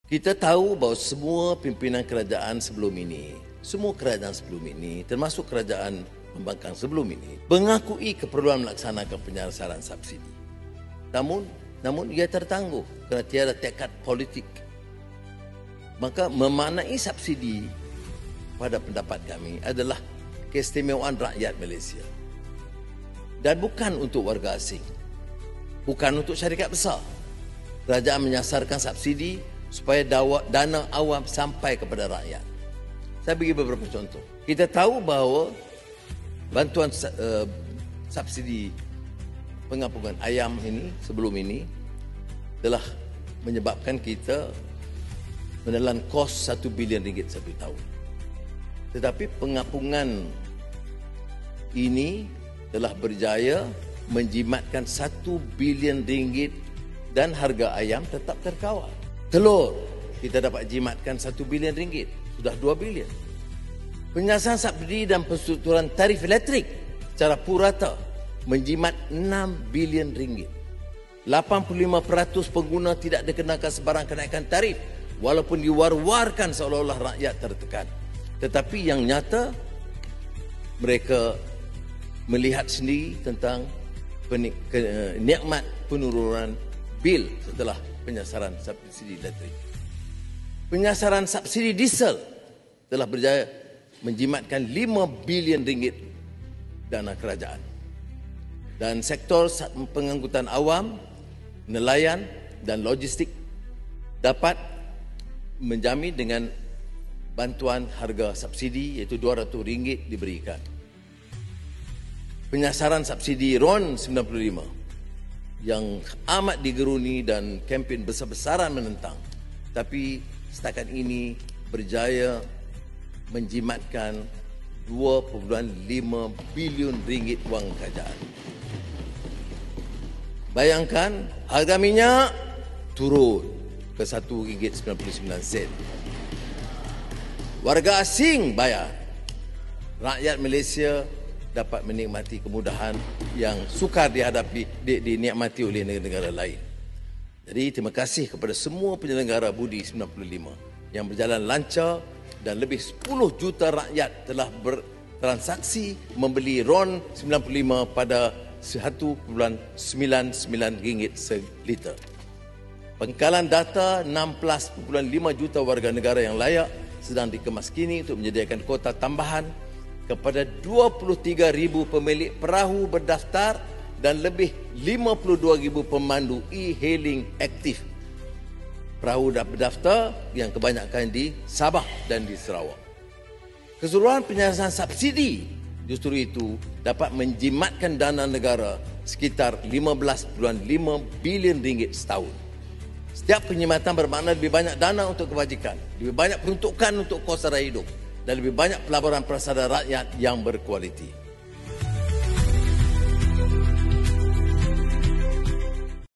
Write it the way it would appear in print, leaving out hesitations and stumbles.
Kita tahu bahawa semua pimpinan kerajaan sebelum ini, termasuk kerajaan pembangkang sebelum ini, mengakui keperluan melaksanakan penyaluran subsidi. Namun ia tertangguh kerana tiada tekad politik. Maka memaknai subsidi pada pendapat kami adalah keistimewaan rakyat Malaysia. Dan bukan untuk warga asing. Bukan untuk syarikat besar. Kerajaan menyasarkan subsidi supaya dana awam sampai kepada rakyat. Saya bagi beberapa contoh. Kita tahu bahawa bantuan subsidi pengampungan ayam ini sebelum ini telah menyebabkan kita menelan kos RM1 bilion satu tahun. Tetapi pengampungan ini telah berjaya menjimatkan RM1 bilion dan harga ayam tetap terkawal. Telur kita dapat jimatkan RM1 bilion, sudah RM2 bilion. Penyaluran subsidi dan penstrukturan tarif elektrik secara purata menjimat RM6 bilion. 85% pengguna tidak dikenakan sebarang kenaikan tarif walaupun diwar-warkan seolah-olah rakyat tertekan. Tetapi yang nyata mereka melihat sendiri tentang nikmat penurunan bil setelah penyasaran subsidi elektrik. Penyasaran subsidi diesel telah berjaya menjimatkan RM5 bilion dana kerajaan. Dan sektor pengangkutan awam, nelayan dan logistik dapat menjamin dengan bantuan harga subsidi iaitu RM200 diberikan. Penyasaran subsidi RON 95 yang amat digeruni dan kempen besar-besaran menentang, tapi setakat ini berjaya menjimatkan RM2.5 bilion wang kerajaan. Bayangkan harga minyak turun ke RM1.99. Warga asing bayar. Rakyat Malaysia dapat menikmati kemudahan yang sukar dinikmati oleh negara-negara lain. Jadi terima kasih kepada semua penyelenggara Budi 95 yang berjalan lancar dan lebih 10 juta rakyat telah bertransaksi membeli RON 95 pada RM1.99 seliter. Pengkalan data 16.5 juta warga negara yang layak sedang dikemas kini untuk menyediakan kuota tambahan kepada 23,000 pemilik perahu berdaftar dan lebih 52,000 pemandu e-hailing aktif. Perahu berdaftar yang kebanyakan di Sabah dan di Sarawak. Keseluruhan penyaluran subsidi justru itu dapat menjimatkan dana negara sekitar RM15.5 bilion setahun. Setiap penjimatan bermakna lebih banyak dana untuk kebajikan, lebih banyak peruntukan untuk kos sara hidup dan lebih banyak pelaburan prasada rakyat yang berkualiti.